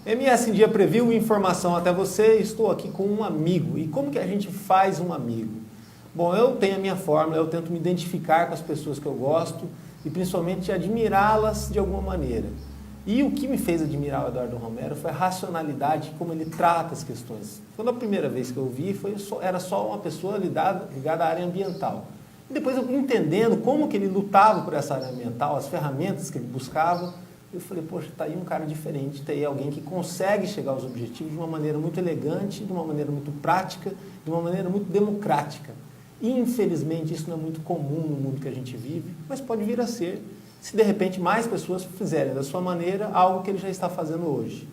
MS em Dia Preview, informação até você. Estou aqui com um amigo. E como que a gente faz um amigo? Bom, eu tenho a minha fórmula, eu tento me identificar com as pessoas que eu gosto e principalmente admirá-las de alguma maneira. E o que me fez admirar o Eduardo Romero foi a racionalidade, como ele trata as questões. Quando a primeira vez que eu vi, era só uma pessoa ligada à área ambiental. E depois eu entendendo como que ele lutava por essa área ambiental, as ferramentas que ele buscava, eu falei, poxa, está aí um cara diferente, está aí alguém que consegue chegar aos objetivos de uma maneira muito elegante, de uma maneira muito prática, de uma maneira muito democrática. E, infelizmente, isso não é muito comum no mundo que a gente vive, mas pode vir a ser, se de repente mais pessoas fizerem da sua maneira algo que ele já está fazendo hoje.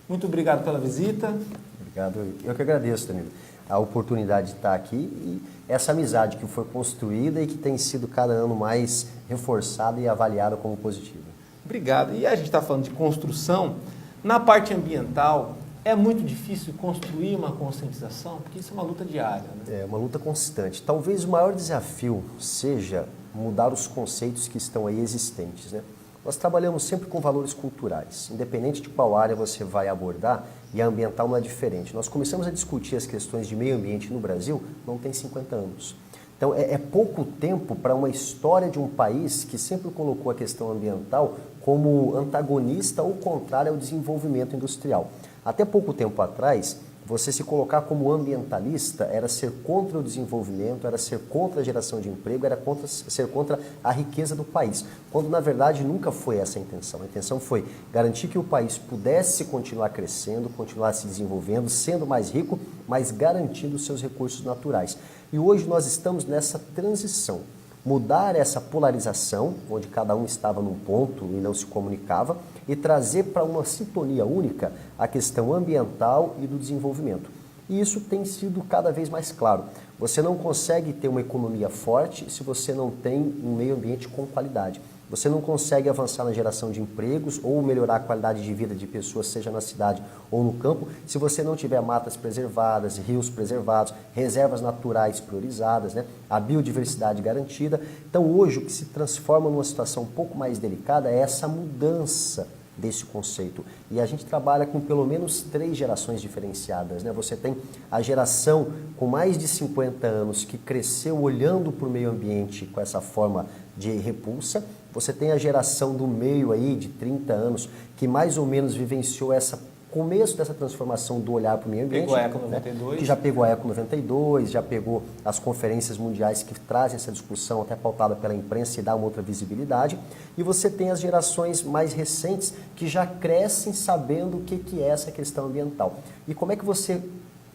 Muito obrigado pela visita. Obrigado. Eu que agradeço, Danilo, a oportunidade de estar aqui e essa amizade que foi construída e que tem sido cada ano mais reforçada e avaliada como positiva. Obrigado. E a gente está falando de construção. Na parte ambiental, é muito difícil construir uma conscientização, porque isso é uma luta diária, né? É uma luta constante. Talvez o maior desafio seja mudar os conceitos que estão aí existentes, né? Nós trabalhamos sempre com valores culturais, independente de qual área você vai abordar, e a ambiental não é diferente. Nós começamos a discutir as questões de meio ambiente no Brasil, não tem 50 anos. Então, é pouco tempo para uma história de um país que sempre colocou a questão ambiental como antagonista ou contrária ao desenvolvimento industrial. Até pouco tempo atrás, você se colocar como ambientalista era ser contra o desenvolvimento, era ser contra a geração de emprego, era ser contra a riqueza do país. Quando, na verdade, nunca foi essa a intenção. A intenção foi garantir que o país pudesse continuar crescendo, continuar se desenvolvendo, sendo mais rico, mas garantindo os seus recursos naturais. E hoje nós estamos nessa transição. Mudar essa polarização, onde cada um estava num ponto e não se comunicava, e trazer para uma sintonia única a questão ambiental e do desenvolvimento. E isso tem sido cada vez mais claro. Você não consegue ter uma economia forte se você não tem um meio ambiente com qualidade. Você não consegue avançar na geração de empregos ou melhorar a qualidade de vida de pessoas, seja na cidade ou no campo, se você não tiver matas preservadas, rios preservados, reservas naturais priorizadas, né? A biodiversidade garantida. Então hoje o que se transforma numa situação um pouco mais delicada é essa mudança desse conceito. E a gente trabalha com pelo menos 3 gerações diferenciadas, né? Você tem a geração com mais de 50 anos que cresceu olhando para o meio ambiente com essa forma de repulsa. Você tem a geração do meio aí, de 30 anos, que mais ou menos vivenciou começo dessa transformação do olhar para o meio ambiente. Pegou a Eco 92. Né? Que já pegou a Eco 92, já pegou as conferências mundiais que trazem essa discussão até pautada pela imprensa e dá uma outra visibilidade. E você tem as gerações mais recentes que já crescem sabendo o que é essa questão ambiental. E como é que você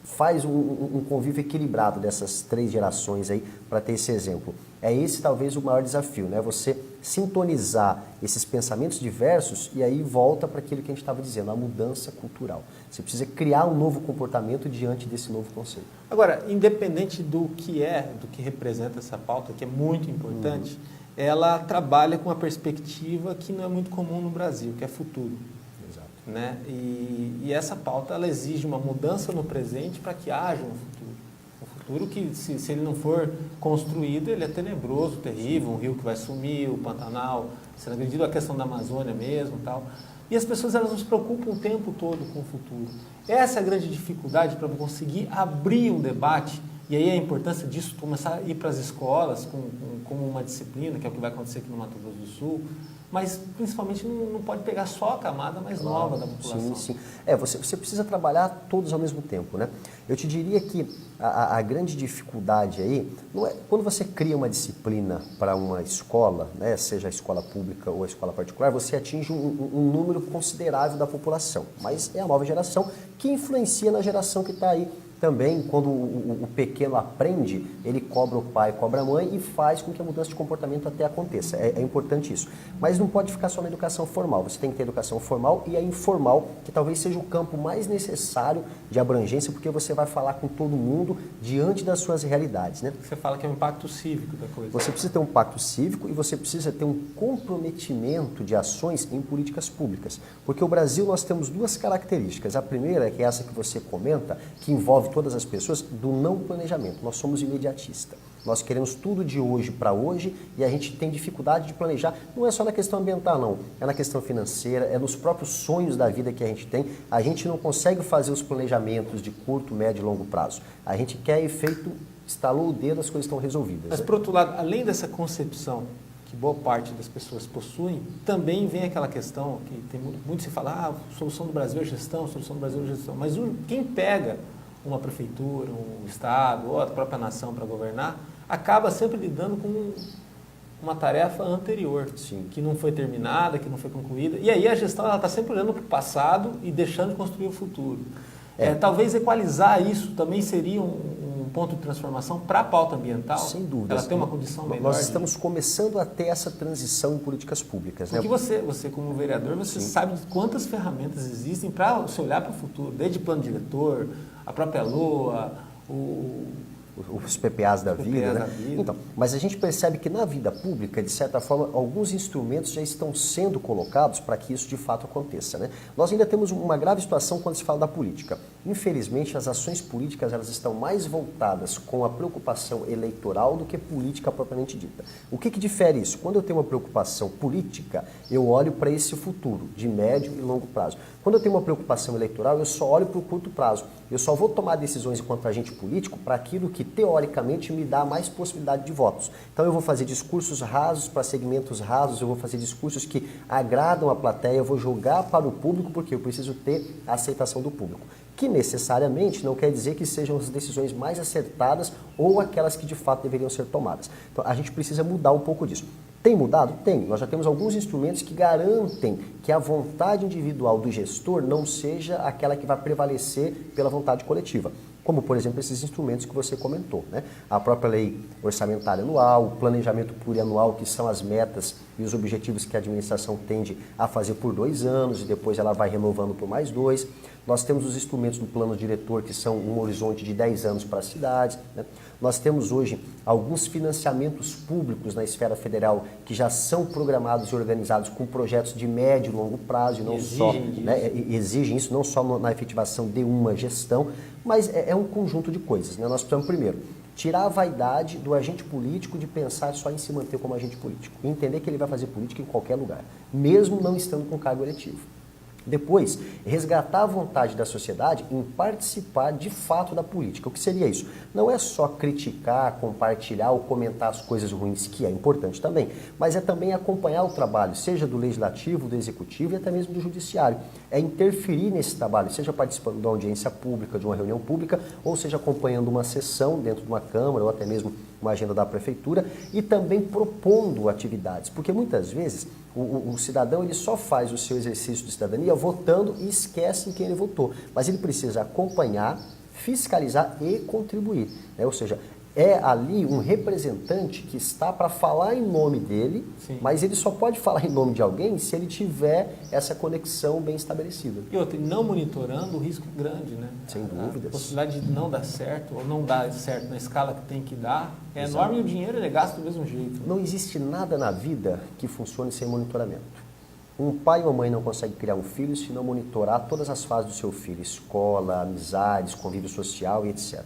faz um convívio equilibrado dessas 3 gerações aí para ter esse exemplo? É esse talvez o maior desafio, né? Você sintonizar esses pensamentos diversos e aí volta para aquilo que a gente estava dizendo, a mudança cultural. Você precisa criar um novo comportamento diante desse novo conceito. Agora, independente do que representa essa pauta, que é muito importante, ela trabalha com uma perspectiva que não é muito comum no Brasil, que é futuro. Né? E essa pauta ela exige uma mudança no presente para que haja um futuro. Um futuro que, se ele não for construído, ele é tenebroso, terrível, um rio que vai sumir, o Pantanal, sendo agredido, a questão da Amazônia mesmo. Tal. E as pessoas elas não se preocupam o tempo todo com o futuro. Essa é a grande dificuldade para conseguir abrir um debate, e aí a importância disso começar a ir para as escolas como uma disciplina, que é o que vai acontecer aqui no Mato Grosso do Sul, mas principalmente não pode pegar só a camada mais nova da população. Sim. Você precisa trabalhar todos ao mesmo tempo, né? Eu te diria que a grande dificuldade aí, não é, quando você cria uma disciplina para uma escola, né, seja a escola pública ou a escola particular, você atinge um número considerável da população, mas é a nova geração que influencia na geração que está aí. Também, quando o pequeno aprende, ele cobra o pai, cobra a mãe e faz com que a mudança de comportamento até aconteça. É importante isso. Mas não pode ficar só na educação formal. Você tem que ter educação formal e a informal, que talvez seja o campo mais necessário de abrangência, porque você vai falar com todo mundo diante das suas realidades, né? Você fala que é um impacto cívico da coisa. Você precisa ter um pacto cívico e você precisa ter um comprometimento de ações em políticas públicas. Porque o Brasil nós temos 2 características. A primeira é essa que você comenta, que envolve envolve todas as pessoas, do não planejamento. Nós somos imediatistas. Nós queremos tudo de hoje para hoje e a gente tem dificuldade de planejar. Não é só na questão ambiental, não. É na questão financeira, é nos próprios sonhos da vida que a gente tem. A gente não consegue fazer os planejamentos de curto, médio e longo prazo. A gente quer efeito, estalou o dedo, as coisas estão resolvidas. Mas, por outro lado, além dessa concepção que boa parte das pessoas possuem, também vem aquela questão que tem muito se fala, a solução do Brasil é gestão, a solução do Brasil é gestão. Mas quem pega uma prefeitura, um estado ou a própria nação para governar, acaba sempre lidando com uma tarefa anterior, Sim. que não foi terminada, que não foi concluída. E aí a gestão está sempre olhando para o passado e deixando de construir o futuro. Talvez equalizar isso também seria um ponto de transformação para a pauta ambiental. Sem dúvida. Ela tem uma condição melhor. Nós estamos começando a ter essa transição em políticas públicas. Porque você como vereador, você sabe de quantas ferramentas existem para você olhar para o futuro, desde plano diretor, a própria LOA, os PPAs da vida, né? Então, mas a gente percebe que na vida pública, de certa forma, alguns instrumentos já estão sendo colocados para que isso de fato aconteça, né? Nós ainda temos uma grave situação quando se fala da política. Infelizmente, as ações políticas elas estão mais voltadas com a preocupação eleitoral do que política propriamente dita. O que difere isso? Quando eu tenho uma preocupação política, eu olho para esse futuro, de médio e longo prazo. Quando eu tenho uma preocupação eleitoral, eu só olho para o curto prazo. Eu só vou tomar decisões enquanto agente político para aquilo que, teoricamente, me dá mais possibilidade de votos. Então, eu vou fazer discursos rasos para segmentos rasos, eu vou fazer discursos que agradam a plateia, eu vou jogar para o público porque eu preciso ter a aceitação do público. Que necessariamente não quer dizer que sejam as decisões mais acertadas ou aquelas que de fato deveriam ser tomadas. Então, a gente precisa mudar um pouco disso. Tem mudado? Tem. Nós já temos alguns instrumentos que garantem que a vontade individual do gestor não seja aquela que vai prevalecer pela vontade coletiva. Como, por exemplo, esses instrumentos que você comentou, né? A própria lei orçamentária anual, o planejamento plurianual, que são as metas e os objetivos que a administração tende a fazer por 2 anos e depois ela vai renovando por mais 2. Nós temos os instrumentos do plano diretor, que são um horizonte de 10 anos para as cidades, né? Nós temos hoje alguns financiamentos públicos na esfera federal que já são programados e organizados com projetos de médio e longo prazo, e não só, né, exigem isso não só na efetivação de uma gestão, mas é um conjunto de coisas, né? Nós precisamos, primeiro, tirar a vaidade do agente político de pensar só em se manter como agente político e entender que ele vai fazer política em qualquer lugar, mesmo não estando com cargo eletivo. Depois, resgatar a vontade da sociedade em participar de fato da política. O que seria isso? Não é só criticar, compartilhar ou comentar as coisas ruins, que é importante também, mas é também acompanhar o trabalho, seja do legislativo, do executivo e até mesmo do judiciário. É interferir nesse trabalho, seja participando de uma audiência pública, de uma reunião pública, ou seja acompanhando uma sessão dentro de uma Câmara ou até mesmo uma agenda da Prefeitura e também propondo atividades, porque muitas vezes o cidadão ele só faz o seu exercício de cidadania votando e esquece em quem ele votou, mas ele precisa acompanhar, fiscalizar e contribuir, né? Ou seja, é ali um representante que está para falar em nome dele, sim, mas ele só pode falar em nome de alguém se ele tiver essa conexão bem estabelecida. E outra, não monitorando, o risco é grande, né? Sem dúvidas. A possibilidade de não dar certo ou não dar certo na escala que tem que dar é Exato. enorme e o dinheiro ele é gasto do mesmo jeito. Não existe nada na vida que funcione sem monitoramento. Um pai ou uma mãe não consegue criar um filho se não monitorar todas as fases do seu filho, escola, amizades, convívio social e etc.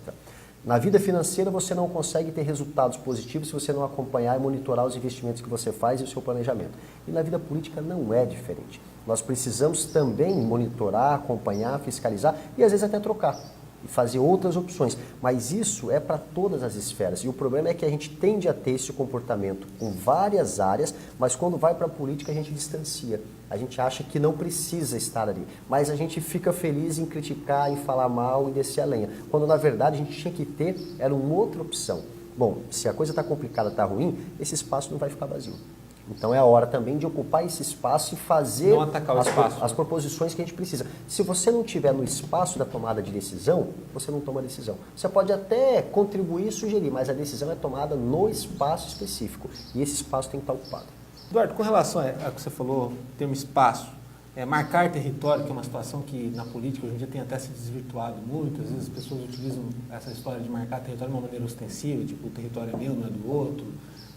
Na vida financeira, você não consegue ter resultados positivos se você não acompanhar e monitorar os investimentos que você faz e o seu planejamento. E na vida política não é diferente. Nós precisamos também monitorar, acompanhar, fiscalizar e às vezes até trocar e fazer outras opções. Mas isso é para todas as esferas. E o problema é que a gente tende a ter esse comportamento com várias áreas, mas quando vai para a política a gente distancia. A gente acha que não precisa estar ali, mas a gente fica feliz em criticar, em falar mal e descer a lenha. Quando na verdade a gente tinha que ter era uma outra opção. Bom, se a coisa está complicada, está ruim, esse espaço não vai ficar vazio. Então é a hora também de ocupar esse espaço e fazer as proposições que a gente precisa. Se você não estiver no espaço da tomada de decisão, você não toma decisão. Você pode até contribuir e sugerir, mas a decisão é tomada no espaço específico. E esse espaço tem que estar ocupado. Eduardo, com relação a que você falou, termo espaço, marcar território, que é uma situação que na política hoje em dia tem até se desvirtuado muito, às vezes as pessoas utilizam essa história de marcar território de uma maneira ostensiva, tipo o território é meu, não é do outro,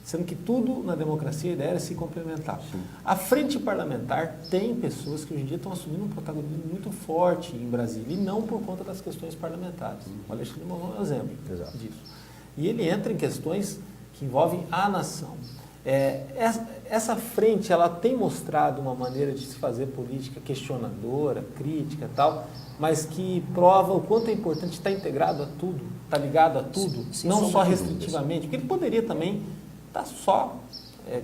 sendo que tudo na democracia a ideia era se complementar. Sim. A frente parlamentar tem pessoas que hoje em dia estão assumindo um protagonismo muito forte em Brasília, e não por conta das questões parlamentares. O Alexandre de Moraes é um exemplo disso. E ele entra em questões que envolvem a nação. Essa frente, ela tem mostrado uma maneira de se fazer política questionadora, crítica e tal, mas que prova o quanto é importante estar integrado a tudo, estar ligado a tudo, não só restritivamente, porque ele poderia também estar só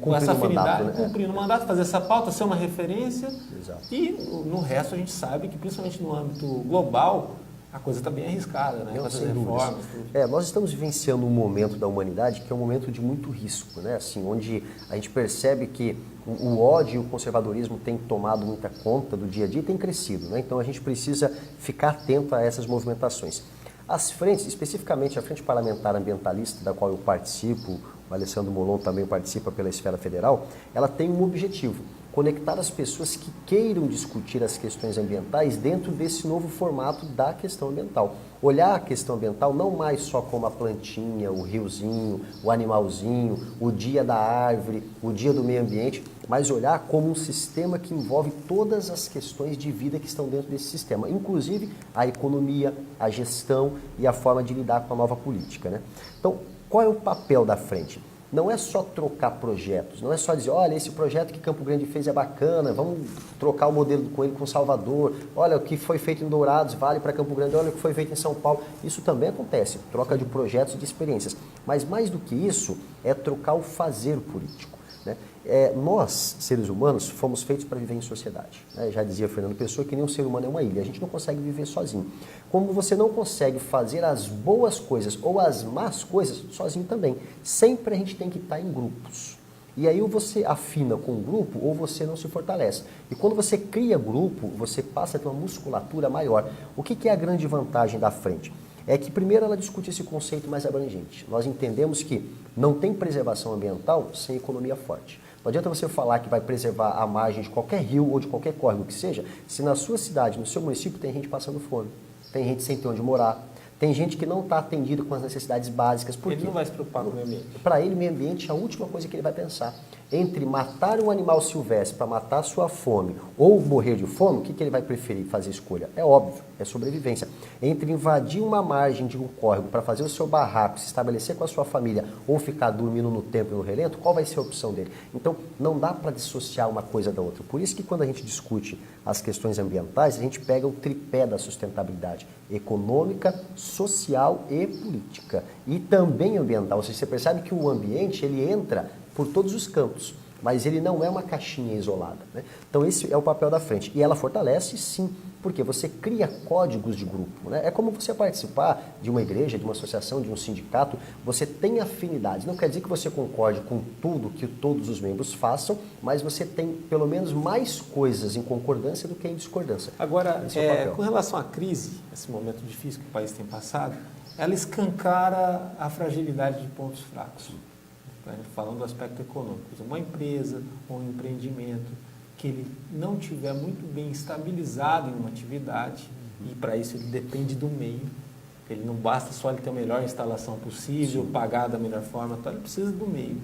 com essa afinidade, mandato, né? cumprindo o mandato, fazer essa pauta, ser uma referência. Exato. E no resto a gente sabe que, principalmente no âmbito global, a coisa está bem arriscada, né? Com essas reformas. Nós estamos vivenciando um momento da humanidade que é um momento de muito risco, né? Assim, onde a gente percebe que o ódio e o conservadorismo têm tomado muita conta do dia a dia e tem crescido, né? Então a gente precisa ficar atento a essas movimentações. As frentes, especificamente a Frente Parlamentar Ambientalista, da qual eu participo, o Alessandro Molon também participa pela esfera federal, ela tem um objetivo: conectar as pessoas que queiram discutir as questões ambientais dentro desse novo formato da questão ambiental. Olhar a questão ambiental não mais só como a plantinha, o riozinho, o animalzinho, o dia da árvore, o dia do meio ambiente, mas olhar como um sistema que envolve todas as questões de vida que estão dentro desse sistema, inclusive a economia, a gestão e a forma de lidar com a nova política, né? Então, qual é o papel da frente? Não é só trocar projetos, não é só dizer, olha, esse projeto que Campo Grande fez é bacana, vamos trocar o modelo do Coelho com Salvador, olha, o que foi feito em Dourados vale para Campo Grande, olha o que foi feito em São Paulo. Isso também acontece, troca de projetos e de experiências. Mas mais do que isso, é trocar o fazer político, né? Nós, seres humanos, fomos feitos para viver em sociedade, né? Já dizia Fernando Pessoa que nenhum ser humano é uma ilha, a gente não consegue viver sozinho. Como você não consegue fazer as boas coisas ou as más coisas sozinho também, sempre a gente tem que estar em grupos. E aí ou você afina com o grupo ou você não se fortalece. E quando você cria grupo, você passa a ter uma musculatura maior. O que é a grande vantagem da frente? É que primeiro ela discute esse conceito mais abrangente. Nós entendemos que não tem preservação ambiental sem economia forte. Não adianta você falar que vai preservar a margem de qualquer rio ou de qualquer córrego que seja, se na sua cidade, no seu município, tem gente passando fome, tem gente sem ter onde morar, tem gente que não está atendida com as necessidades básicas. Por Ele quê? não vai se preocupar com o meio ambiente. Para ele, o meio ambiente é a última coisa que ele vai pensar. Entre matar um animal silvestre para matar a sua fome ou morrer de fome, o que ele vai preferir fazer escolha? É óbvio, é sobrevivência. Entre invadir uma margem de um córrego para fazer o seu barraco, se estabelecer com a sua família ou ficar dormindo no tempo e no relento, qual vai ser a opção dele? Então, não dá para dissociar uma coisa da outra. Por isso que quando a gente discute as questões ambientais, a gente pega o tripé da sustentabilidade econômica, social e política. E também ambiental. Ou seja, você percebe que o ambiente ele entra por todos os campos, mas ele não é uma caixinha isolada, né? Então esse é o papel da frente. E ela fortalece sim, porque você cria códigos de grupo, né? É como você participar de uma igreja, de uma associação, de um sindicato, você tem afinidades. Não quer dizer que você concorde com tudo que todos os membros façam, mas você tem pelo menos mais coisas em concordância do que em discordância. Agora, com relação à crise, esse momento difícil que o país tem passado, ela escancara a fragilidade de pontos fracos. Falando do aspecto econômico, uma empresa ou um empreendimento que ele não tiver muito bem estabilizado em uma atividade, e para isso ele depende do meio, ele não basta só ele ter a melhor instalação possível, pagar da melhor forma, então ele precisa do meio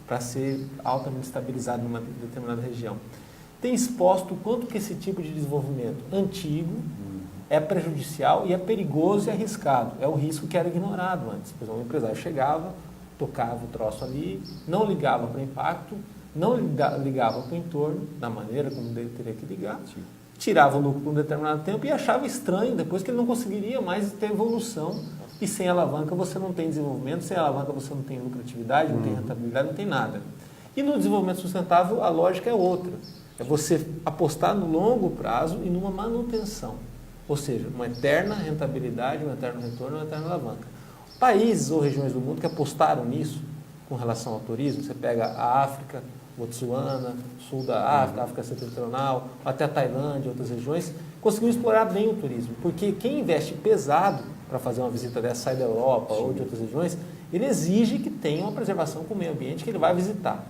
para ser altamente estabilizado numa determinada região. Tem exposto o quanto que esse tipo de desenvolvimento antigo é prejudicial e é perigoso e arriscado. É o risco que era ignorado antes. Por exemplo, o empresário chegava, tocava o troço ali, não ligava para o impacto, não ligava para o entorno, da maneira como ele teria que ligar, tirava o lucro por um determinado tempo e achava estranho depois que ele não conseguiria mais ter evolução. E sem alavanca você não tem desenvolvimento, sem alavanca você não tem lucratividade, não tem rentabilidade, não tem nada. E no desenvolvimento sustentável a lógica é outra. É você apostar no longo prazo e numa manutenção. Ou seja, uma eterna rentabilidade, um eterno retorno, uma eterna alavanca. Países ou regiões do mundo que apostaram nisso com relação ao turismo, você pega a África, Botsuana, sul da África, África Setentrional, até a Tailândia, outras regiões, conseguiram explorar bem o turismo, porque quem investe pesado para fazer uma visita dessa, sai da Europa ou de outras regiões, ele exige que tenha uma preservação com o meio ambiente que ele vai visitar.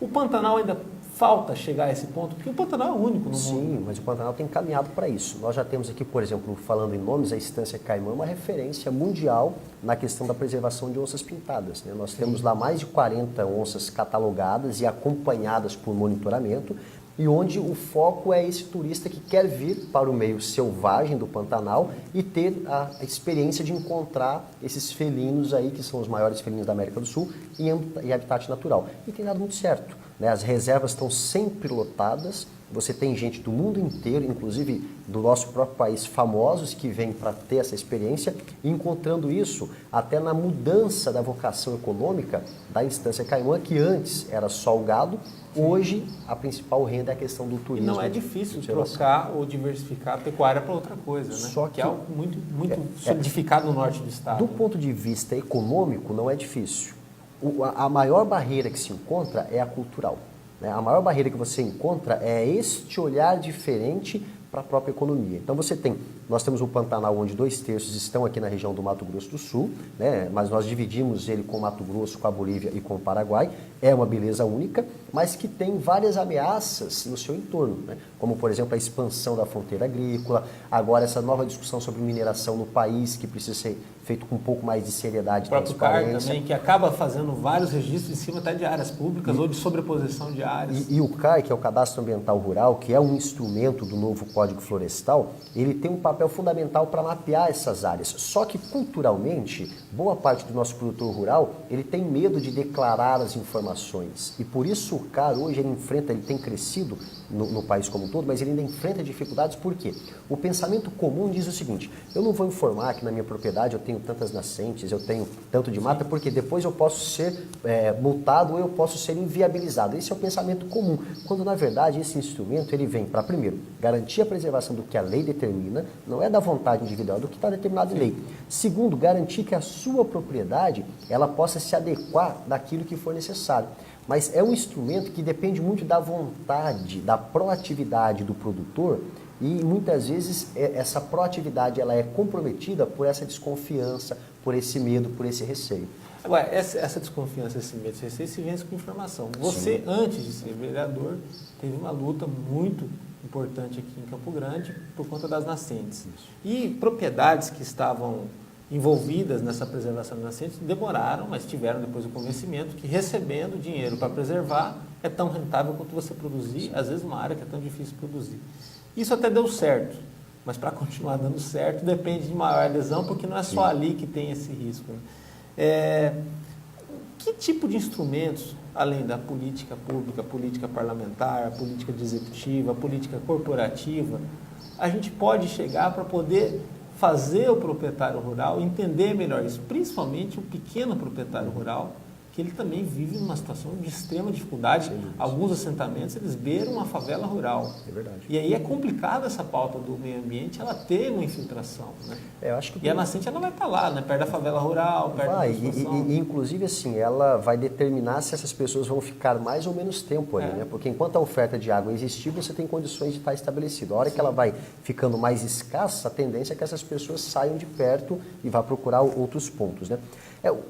O Pantanal ainda falta chegar a esse ponto? Porque o Pantanal é único no mundo. Sim, mas o Pantanal tem caminhado para isso. Nós já temos aqui, por exemplo, falando em nomes, a Estância Caimã é uma referência mundial na questão da preservação de onças pintadas, né? Nós temos lá mais de 40 onças catalogadas e acompanhadas por monitoramento, e onde o foco é esse turista que quer vir para o meio selvagem do Pantanal e ter a experiência de encontrar esses felinos aí, que são os maiores felinos da América do Sul, em habitat natural. E tem dado muito certo, né? As reservas estão sempre lotadas, você tem gente do mundo inteiro, inclusive do nosso próprio país, famosos que vêm para ter essa experiência, e encontrando isso até na mudança da vocação econômica da Estância Caimã, que antes era só o gado, hoje a principal renda é a questão do turismo. E não é difícil trocar ou diversificar a pecuária para outra coisa, né? Só que é algo muito solidificado no norte do estado. Do ponto de vista econômico, não é difícil. A maior barreira que se encontra é a cultural. A maior barreira que você encontra é este olhar diferente para a própria economia. Então nós temos o Pantanal onde 2/3 estão aqui na região do Mato Grosso do Sul, né? Mas nós dividimos ele com o Mato Grosso, com a Bolívia e com o Paraguai. É uma beleza única, mas que tem várias ameaças no seu entorno, né? Como, por exemplo, a expansão da fronteira agrícola, agora essa nova discussão sobre mineração no país, que precisa ser feito com um pouco mais de seriedade e transparência. O CAR também, que acaba fazendo vários registros em cima até de áreas públicas ou de sobreposição de áreas. E o CAR, que é o Cadastro Ambiental Rural, que é um instrumento do novo Código Florestal, ele tem um papel fundamental para mapear essas áreas. Só que, culturalmente, boa parte do nosso produtor rural, ele tem medo de declarar as informações. E por isso o CAR hoje ele tem crescido no país como um todo, mas ele ainda enfrenta dificuldades. Por quê? O pensamento comum diz o seguinte: eu não vou informar que na minha propriedade eu tenho tantas nascentes, eu tenho tanto de mata, porque depois eu posso ser multado ou eu posso ser inviabilizado. Esse é o pensamento comum, quando na verdade esse instrumento ele vem para, primeiro, garantir a preservação do que a lei determina, não é da vontade individual, do que está determinado em lei. Segundo, garantir que a sua propriedade ela possa se adequar daquilo que for necessário. Mas é um instrumento que depende muito da vontade, da proatividade do produtor, e muitas vezes essa proatividade ela é comprometida por essa desconfiança, por esse medo, por esse receio. Agora, essa desconfiança, esse medo, esse receio se vence com informação. Você, antes de ser vereador, teve uma luta muito importante aqui em Campo Grande por conta das nascentes. Isso. E propriedades que estavam envolvidas nessa preservação das nascentes demoraram, mas tiveram depois o convencimento que recebendo dinheiro para preservar é tão rentável quanto você produzir, às vezes uma área que é tão difícil produzir. Isso até deu certo, mas para continuar dando certo depende de maior adesão, porque não é só ali que tem esse risco, né? Que tipo de instrumentos, além da política pública, a política parlamentar, a política executiva, a política corporativa, a gente pode chegar para poder fazer o proprietário rural entender melhor isso, principalmente o pequeno proprietário rural, que ele também vive numa situação de extrema dificuldade. Alguns assentamentos, eles beiram uma favela rural. É verdade. E aí é complicado essa pauta do meio ambiente, ela ter uma infiltração, né? Eu acho que e a nascente, ela vai estar lá, né? Perto da favela rural, perto da e inclusive, assim, ela vai determinar se essas pessoas vão ficar mais ou menos tempo ali, né? Porque enquanto a oferta de água existir, você tem condições de estar estabelecido. A hora que ela vai ficando mais escassa, a tendência é que essas pessoas saiam de perto e vá procurar outros pontos, né?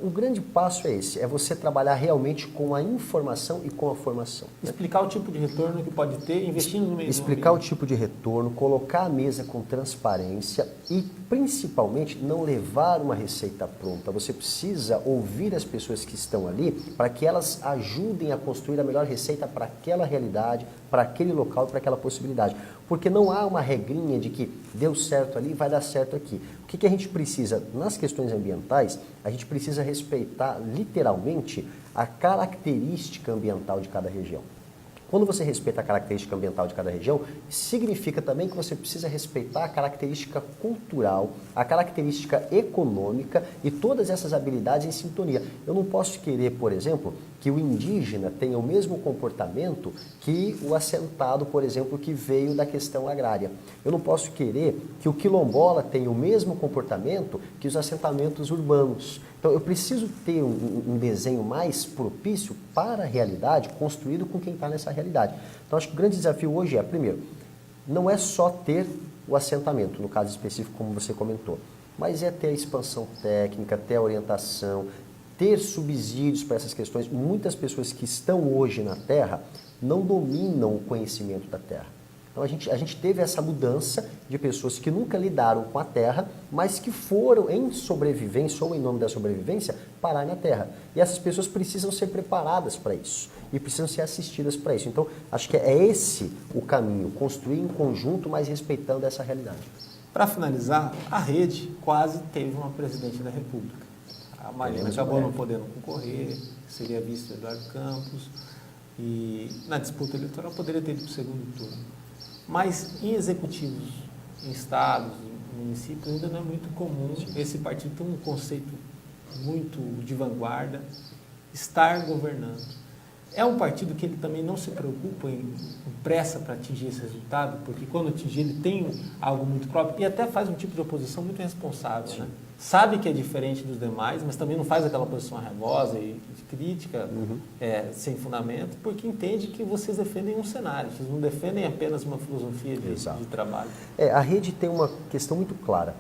O grande passo é esse, é você trabalhar realmente com a informação e com a formação. Explicar o tipo de retorno que pode ter investindo no meio Explicar o tipo de retorno, colocar a mesa com transparência e, principalmente, não levar uma receita pronta. Você precisa ouvir as pessoas que estão ali para que elas ajudem a construir a melhor receita para aquela realidade, para aquele local e para aquela possibilidade. Porque não há uma regrinha de que deu certo ali, vai dar certo aqui. O que a gente precisa, nas questões ambientais, a gente precisa respeitar literalmente a característica ambiental de cada região. Quando você respeita a característica ambiental de cada região, significa também que você precisa respeitar a característica cultural, a característica econômica e todas essas habilidades em sintonia. Eu não posso querer, por exemplo, que o indígena tenha o mesmo comportamento que o assentado, por exemplo, que veio da questão agrária. Eu não posso querer que o quilombola tenha o mesmo comportamento que os assentamentos urbanos. Então, eu preciso ter um desenho mais propício para a realidade, construído com quem está nessa realidade. Então, acho que o grande desafio hoje é, primeiro, não é só ter o assentamento, no caso específico, como você comentou, mas é ter a expansão técnica, ter a orientação, ter subsídios para essas questões. Muitas pessoas que estão hoje na terra não dominam o conhecimento da terra. Então a gente teve essa mudança de pessoas que nunca lidaram com a terra, mas que foram em sobrevivência ou em nome da sobrevivência parar na terra. E essas pessoas precisam ser preparadas para isso e precisam ser assistidas para isso. Então acho que é esse o caminho, construir em conjunto, mas respeitando essa realidade. Para finalizar, a rede quase teve uma presidente da República. A Marina acabou não podendo concorrer, seria vice do Eduardo Campos, e na disputa eleitoral poderia ter ido para o segundo turno. Mas em executivos, em estados, em municípios, ainda não é muito comum esse partido ter um conceito muito de vanguarda, estar governando. É um partido que ele também não se preocupa em pressa para atingir esse resultado, porque quando atingir ele tem algo muito próprio e até faz um tipo de oposição muito responsável, né? Sabe que é diferente dos demais, mas também não faz aquela posição raivosa e de crítica sem fundamento, porque entende que vocês defendem um cenário, vocês não defendem apenas uma filosofia de trabalho. A rede tem uma questão muito clara.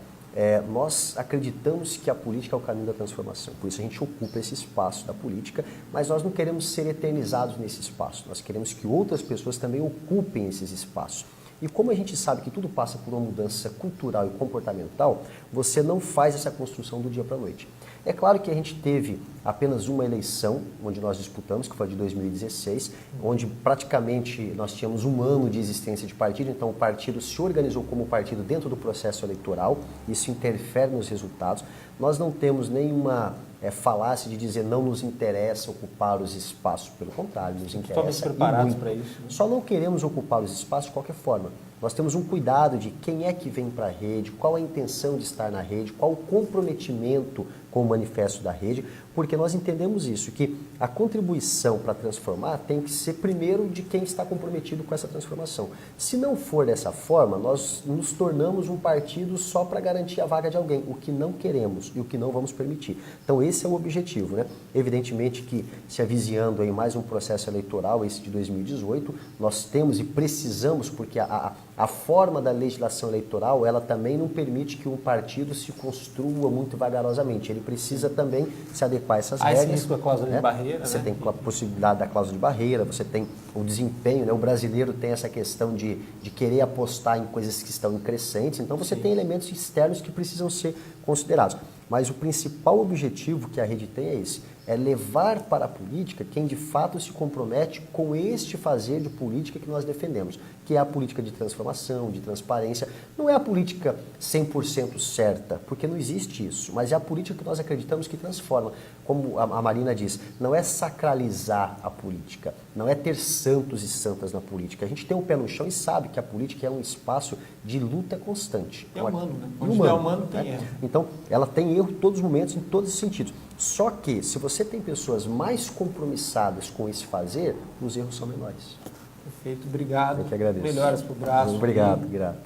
Nós acreditamos que a política é o caminho da transformação, por isso a gente ocupa esse espaço da política, mas nós não queremos ser eternizados nesse espaço, nós queremos que outras pessoas também ocupem esses espaços. E como a gente sabe que tudo passa por uma mudança cultural e comportamental, você não faz essa construção do dia para a noite. É claro que a gente teve apenas uma eleição, onde nós disputamos, que foi a de 2016, onde praticamente nós tínhamos um ano de existência de partido, então o partido se organizou como partido dentro do processo eleitoral, isso interfere nos resultados. Nós não temos nenhuma falácia de dizer não nos interessa ocupar os espaços, pelo contrário, nos interessa. Estamos preparados para isso. Né? Só não queremos ocupar os espaços de qualquer forma. Nós temos um cuidado de quem é que vem para a rede, qual a intenção de estar na rede, qual o comprometimento com o manifesto da rede, porque nós entendemos isso, que a contribuição para transformar tem que ser primeiro de quem está comprometido com essa transformação. Se não for dessa forma, nós nos tornamos um partido só para garantir a vaga de alguém, o que não queremos e o que não vamos permitir. Então esse é o objetivo, né? Evidentemente que se avizinhando aí mais um processo eleitoral, esse de 2018, nós temos e precisamos, porque a forma da legislação eleitoral, ela também não permite que um partido se construa muito vagarosamente. Ele precisa também se adequar a essas regras. Esse risco da cláusula de barreira, Você né? tem a possibilidade da cláusula de barreira, você tem o desempenho, né? O brasileiro tem essa questão de querer apostar em coisas que estão em crescentes, então você tem elementos externos que precisam ser considerados. Mas o principal objetivo que a rede tem é esse, é levar para a política quem de fato se compromete com este fazer de política que nós defendemos, que é a política de transformação, de transparência. Não é a política 100% certa, porque não existe isso, mas é a política que nós acreditamos que transforma. Como a Marina diz, não é sacralizar a política, não é ter santos e santas na política. A gente tem o pé no chão e sabe que a política é um espaço de luta constante. É humano, né? Onde é humano tem erro. Então, ela tem erro em todos os momentos, em todos os sentidos. Só que, se você tem pessoas mais compromissadas com esse fazer, os erros são menores. Perfeito, obrigado. Eu que agradeço. Melhoras para o braço. Obrigado, grato.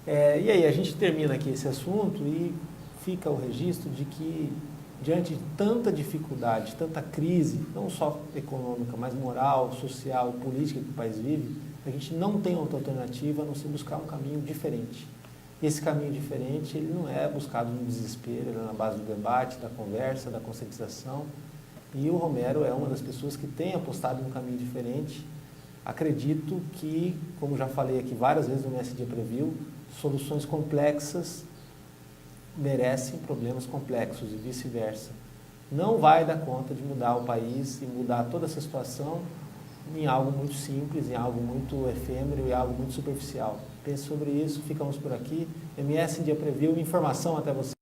E aí, a gente termina aqui esse assunto e fica o registro de que, diante de tanta dificuldade, tanta crise, não só econômica, mas moral, social e política que o país vive, a gente não tem outra alternativa a não ser buscar um caminho diferente. Esse caminho diferente, ele não é buscado no desespero, ele é na base do debate, da conversa, da conscientização. E o Romero é uma das pessoas que tem apostado em um caminho diferente. Acredito que, como já falei aqui várias vezes no MSD Preview, soluções complexas merecem problemas complexos e vice-versa. Não vai dar conta de mudar o país e mudar toda essa situação em algo muito simples, em algo muito efêmero e algo muito superficial. Pense sobre isso, ficamos por aqui. MS Dia Preview, informação até você.